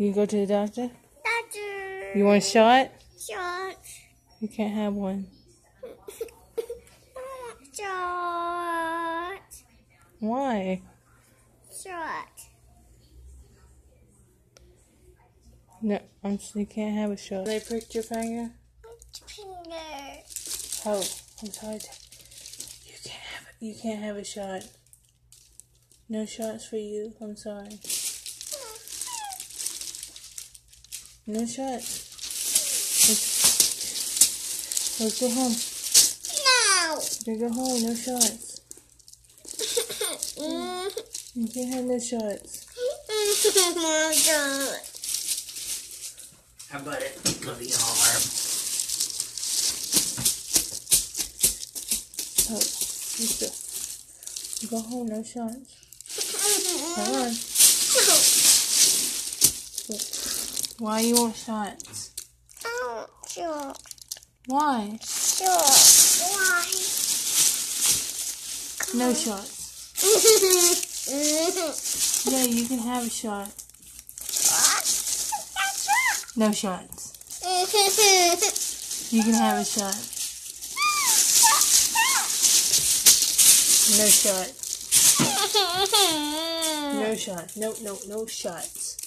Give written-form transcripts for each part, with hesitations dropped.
You go to the doctor? Doctor. You want a shot? Shot. You can't have one. Shot. Why? Shot. No, you can't have a shot. They pricked your finger? Finger. Oh, I'm sorry. You can't have a shot. No shots for you. I'm sorry. No shots. Let's go home. No. You go home. No shots. You can't have no shots. How about it? Go to your arm. Oh, you go home. No shots. Come on. Why you want shots? Oh, sure. Why? Sure. Why? No shots. Yeah, you can have a shot. No shots. You can have a shot. No shot. No shot. No shots.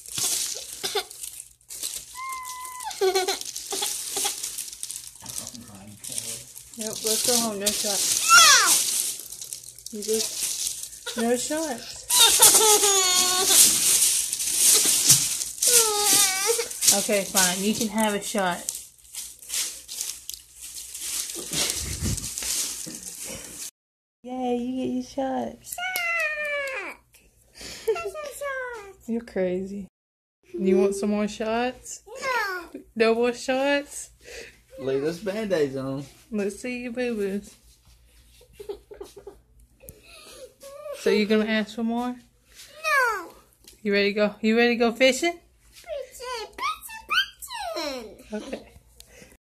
Nope, let's go home. No shots. You just no shots. Okay, fine. You can have a shot. Yay, you get your shots. You're crazy. You want some more shots? No. No more shots? Lay those band-aids on. Let's see your boo-boos. So you gonna ask for more? No. You ready to go? You ready to go fishing? Pigeon. Okay.